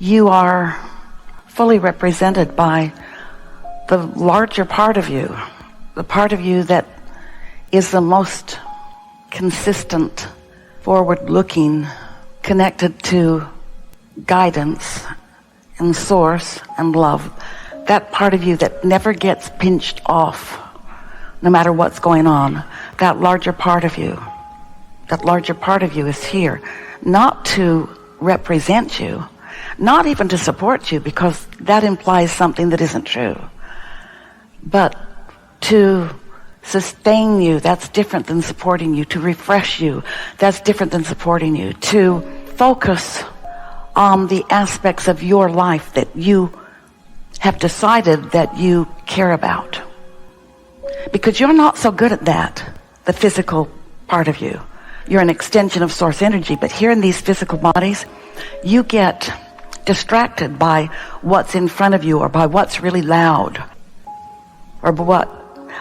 you are fully represented by the larger part of you, the part of you that is the most consistent, forward-looking, connected to guidance and source and love. That part of you that never gets pinched off, no matter what's going on. That larger part of you is here, not to represent you, not even to support you, because that implies something that isn't true, but to sustain you. That's different than supporting you. To refresh you, that's different than supporting you. To focus on the aspects of your life that you have decided that you care about, because you're not so good at that, the physical part of you. You're an extension of source energy, but here in these physical bodies, you get distracted by what's in front of you, or by what's really loud, or by what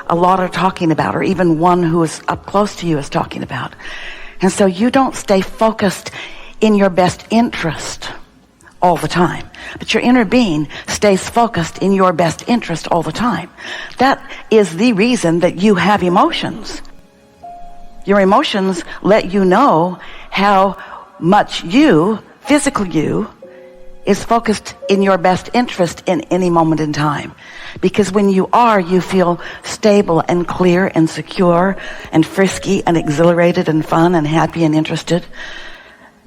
a lot are talking about, or even one who is up close to you is talking about. And so you don't stay focused in your best interest all the time, but your inner being stays focused in your best interest all the time. That is the reason that you have emotions. Your emotions let you know how much you, physical you, is focused in your best interest in any moment in time. Because when you are, you feel stable and clear and secure and frisky and exhilarated and fun and happy and interested.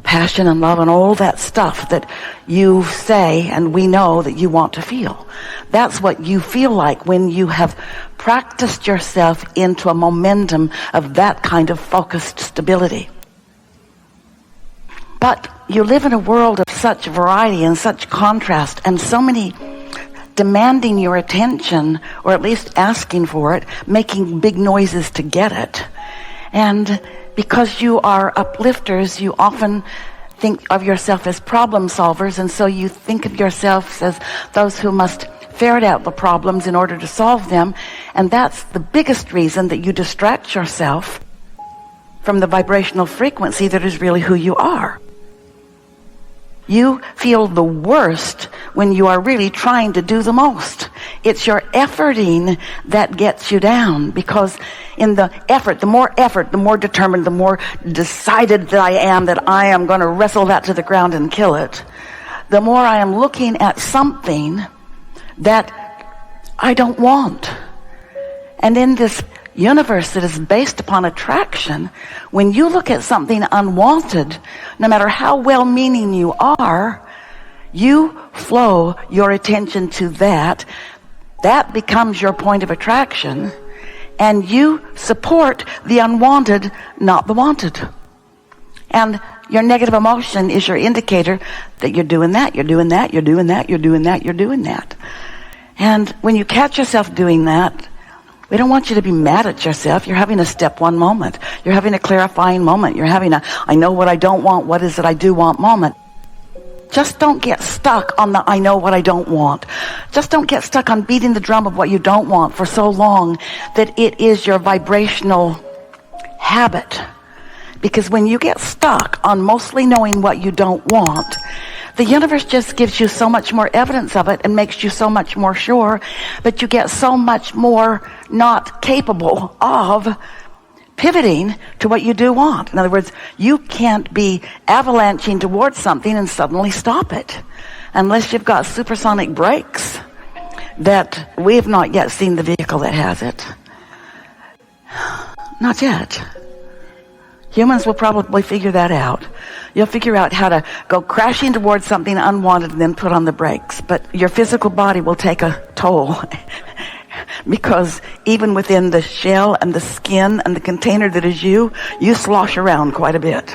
Passion and love and all that stuff that you say and we know that you want to feel. That's what you feel like when you have practiced yourself into a momentum of that kind of focused stability. But you live in a world of such variety and such contrast, and so many demanding your attention, or at least asking for it, making big noises to get it. And because you are uplifters, you often think of yourself as problem solvers, and so you think of yourself as those who must ferret out the problems in order to solve them. And that's the biggest reason that you distract yourself from the vibrational frequency that is really who you are. You feel the worst when you are really trying to do the most. It's your efforting that gets you down, because in the effort, the more determined, the more decided that I am going to wrestle that to the ground and kill it, the more I am looking at something that I don't want. And in this universe that is based upon attraction, when you look at something unwanted, no matter how well-meaning you are, you flow your attention to that. That becomes your point of attraction, and you support the unwanted, not the wanted. And your negative emotion is your indicator that you're doing that, you're doing that, you're doing that, you're doing that, you're doing that. And when you catch yourself doing that, we don't want you to be mad at yourself. You're having a step one moment. You're having a clarifying moment. You're having a, I know what I don't want, what is it I do want moment. Just don't get stuck on the I know what I don't want. Just don't get stuck on beating the drum of what you don't want for so long that it is your vibrational habit. Because when you get stuck on mostly knowing what you don't want, the universe just gives you so much more evidence of it and makes you so much more sure, but you get so much more not capable of pivoting to what you do want. In other words, you can't be avalanching towards something and suddenly stop it unless you've got supersonic brakes that we have not yet seen the vehicle that has it. Not yet. Humans will probably figure that out. You'll figure out how to go crashing towards something unwanted and then put on the brakes. But your physical body will take a toll because even within the shell and the skin and the container that is you slosh around quite a bit.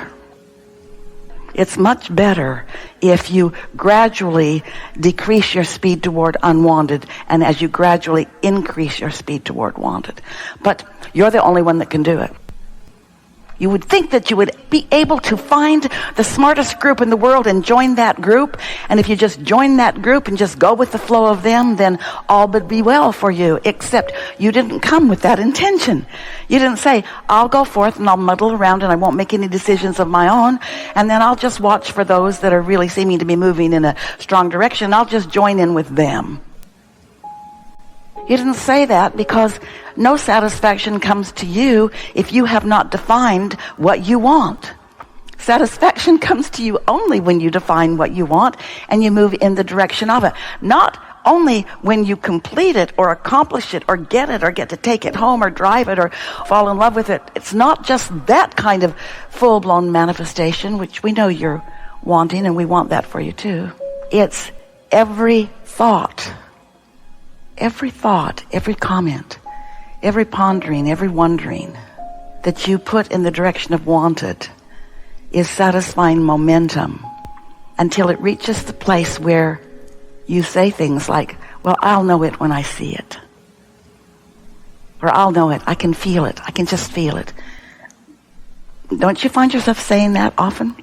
It's much better if you gradually decrease your speed toward unwanted, and as you gradually increase your speed toward wanted. But you're the only one that can do it. You would think that you would be able to find the smartest group in the world and join that group. And if you just join that group and just go with the flow of them, then all would be well for you. Except you didn't come with that intention. You didn't say, I'll go forth and I'll muddle around and I won't make any decisions of my own. And then I'll just watch for those that are really seeming to be moving in a strong direction. I'll just join in with them. You didn't say that because no satisfaction comes to you if you have not defined what you want. Satisfaction comes to you only when you define what you want and you move in the direction of it. Not only when you complete it or accomplish it or get to take it home or drive it or fall in love with it. It's not just that kind of full-blown manifestation, which we know you're wanting, and we want that for you too. It's every thought, every comment, every pondering, every wondering that you put in the direction of wanted is satisfying momentum until it reaches the place where you say things like, well, I'll know it when I see it. Or I'll know it. I can feel it. I can just feel it. Don't you find yourself saying that often?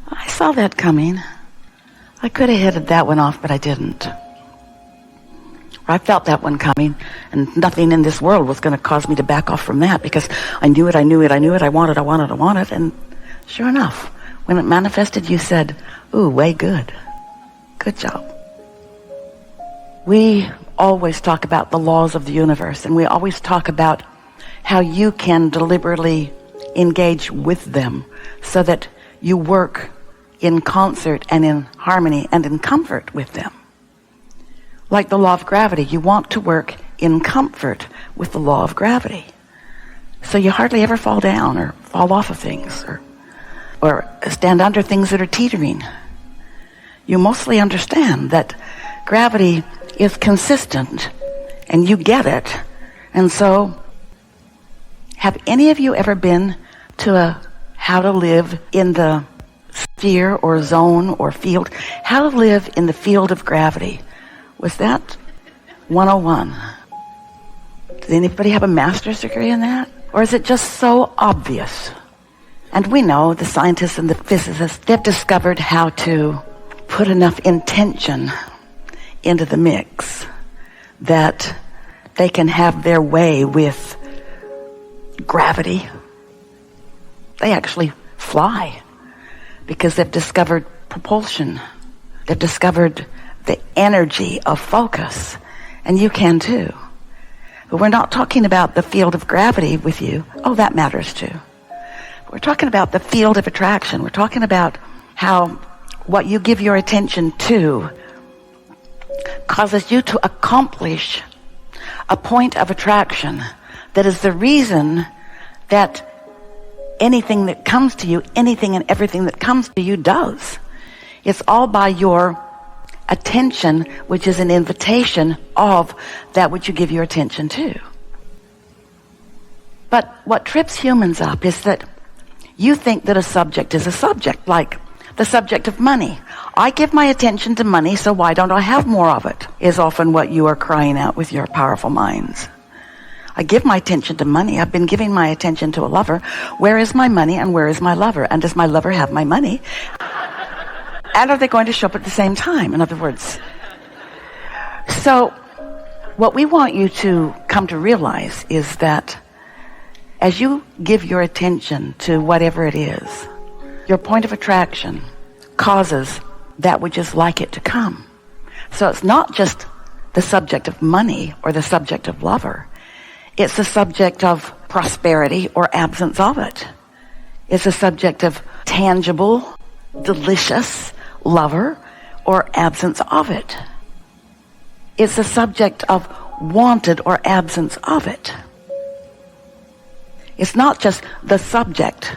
I saw that coming. I could have headed that one off, but I didn't. I felt that one coming, and nothing in this world was going to cause me to back off from that because I knew it, I wanted it, and sure enough, when it manifested, you said, ooh, way good. Good job. We always talk about the laws of the universe, and we always talk about how you can deliberately engage with them so that you work in concert and in harmony and in comfort with them. Like the law of gravity, you want to work in comfort with the law of gravity. So you hardly ever fall down or fall off of things or stand under things that are teetering. You mostly understand that gravity is consistent and you get it. And so, have any of you ever been to a how to live in the sphere or zone or field? How to live in the field of gravity. Was that 101? Does anybody have a master's degree in that? Or is it just so obvious? And we know, the scientists and the physicists, they've discovered how to put enough intention into the mix that they can have their way with gravity. They actually fly because they've discovered propulsion. They've discovered the energy of focus, and you can too. But we're not talking about the field of gravity with you. Oh, that matters too. We're talking about the field of attraction. We're talking about how what you give your attention to causes you to accomplish a point of attraction that is the reason that anything that comes to you, anything and everything that comes to you does. It's all by your attention, which is an invitation of that which you give your attention to. But what trips humans up is that you think that a subject is a subject, like the subject of money. I give my attention to money, so why don't I have more of it, is often what you are crying out with your powerful minds. I give my attention to money. I've been giving my attention to a lover. Where is my money and where is my lover? And does my lover have my money? And are they going to show up at the same time? In other words. So what we want you to come to realize is that as you give your attention to whatever it is, your point of attraction causes that which is like it to come. So it's not just the subject of money or the subject of lover. It's the subject of prosperity or absence of it. It's the subject of tangible, delicious lover or absence of it. It's the subject of wanted or absence of it. It's not just the subject.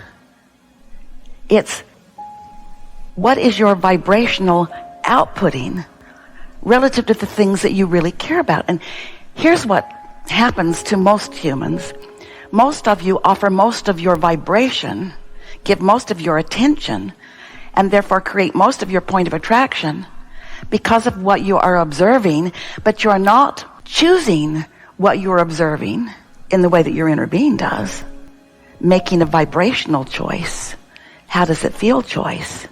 It's what is your vibrational outputting relative to the things that you really care about. And here's what happens to most humans. Most of you offer most of your vibration, give most of your attention, and therefore create most of your point of attraction because of what you are observing, but you're not choosing what you're observing in the way that your inner being does, making a vibrational choice. How does it feel choice?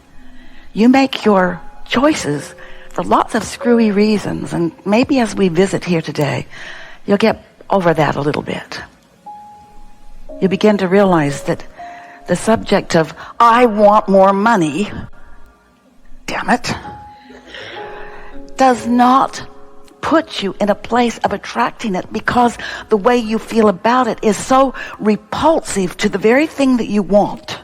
You make your choices for lots of screwy reasons, and maybe as we visit here today, you'll get over that a little bit. You begin to realize that the subject of, I want more money, damn it, does not put you in a place of attracting it, because the way you feel about it is so repulsive to the very thing that you want.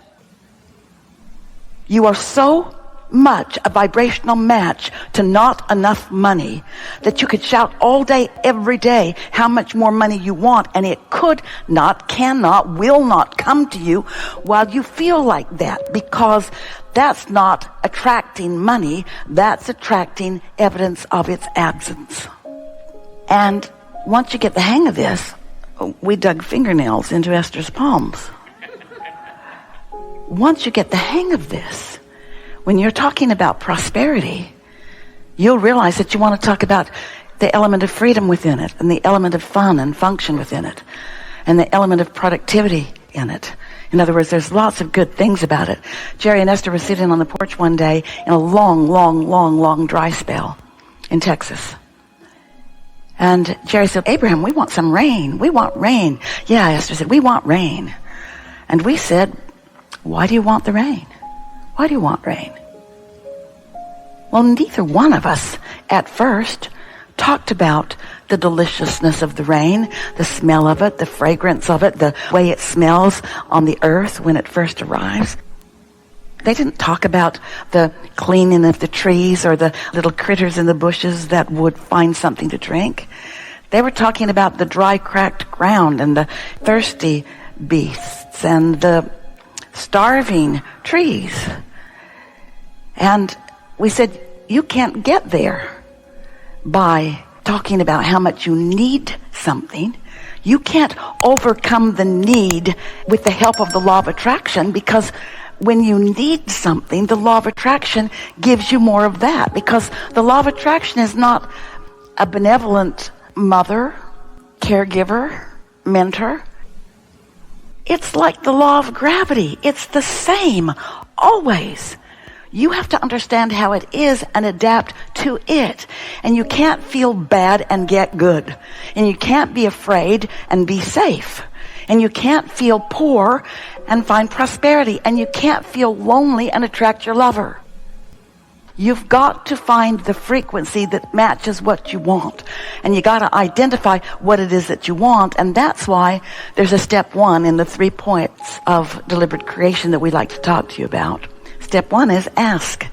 You are so much a vibrational match to not enough money that you could shout all day, every day, how much more money you want, and it could not, cannot, will not come to you while you feel like that, because that's not attracting money, that's attracting evidence of its absence. And once you get the hang of this, we dug fingernails into Esther's palms. Once you get the hang of this, when you're talking about prosperity, you'll realize that you want to talk about the element of freedom within it, and the element of fun and function within it, and the element of productivity in it. In other words, there's lots of good things about it. Jerry and Esther were sitting on the porch one day in a long dry spell in Texas. And Jerry said, Abraham, we want some rain. We want rain. Yeah, Esther said, we want rain. And we said, why do you want the rain? Why do you want rain? Well, neither one of us at first talked about the deliciousness of the rain, the smell of it, the fragrance of it, the way it smells on the earth when it first arrives. They didn't talk about the cleaning of the trees or the little critters in the bushes that would find something to drink. They were talking about the dry, cracked ground and the thirsty beasts and the starving trees. And we said, you can't get there by talking about how much you need something. You can't overcome the need with the help of the law of attraction, because when you need something, the law of attraction gives you more of that, because the law of attraction is not a benevolent mother, caregiver, mentor. It's like the law of gravity. It's the same always. You have to understand how it is and adapt to it. And you can't feel bad and get good. And you can't be afraid and be safe. And you can't feel poor and find prosperity. And you can't feel lonely and attract your lover. You've got to find the frequency that matches what you want. And you got to identify what it is that you want. And that's why there's a step 1 in the 3 points of deliberate creation that we like to talk to you about. Step 1 is ask.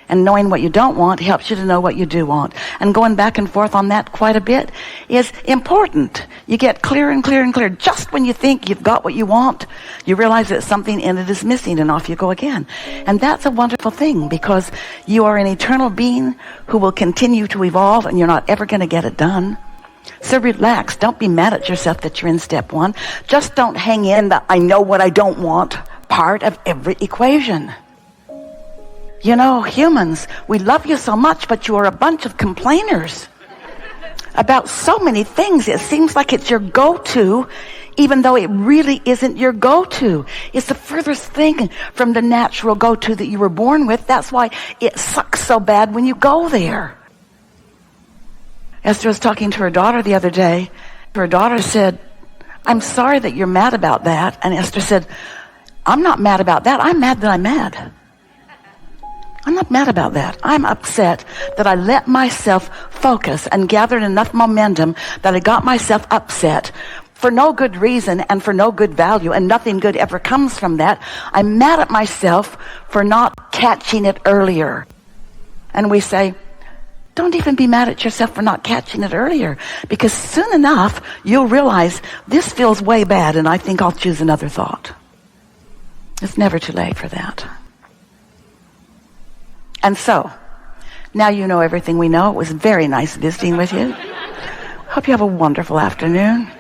And knowing what you don't want helps you to know what you do want. And going back and forth on that quite a bit is important. You get clearer and clearer and clearer. Just when you think you've got what you want, you realize that something in it is missing, and off you go again. And that's a wonderful thing, because you are an eternal being who will continue to evolve, and you're not ever going to get it done. So relax. Don't be mad at yourself that you're in step 1. Just don't hang in the I know what I don't want part of every equation. You know, humans, we love you so much, but you are a bunch of complainers about so many things. It seems like it's your go-to, even though it really isn't your go-to. It's the furthest thing from the natural go-to that you were born with. That's why it sucks so bad when you go there. Esther was talking to her daughter the other day. Her daughter said, I'm sorry that you're mad about that. And Esther said, I'm not mad about that. I'm mad that I'm mad. I'm not mad about that. I'm upset that I let myself focus and gathered enough momentum that I got myself upset for no good reason and for no good value, and nothing good ever comes from that. I'm mad at myself for not catching it earlier. And we say, don't even be mad at yourself for not catching it earlier, because soon enough you'll realize this feels way bad and I think I'll choose another thought. It's never too late for that. And so, now you know everything we know. It was very nice visiting with you. Hope you have a wonderful afternoon.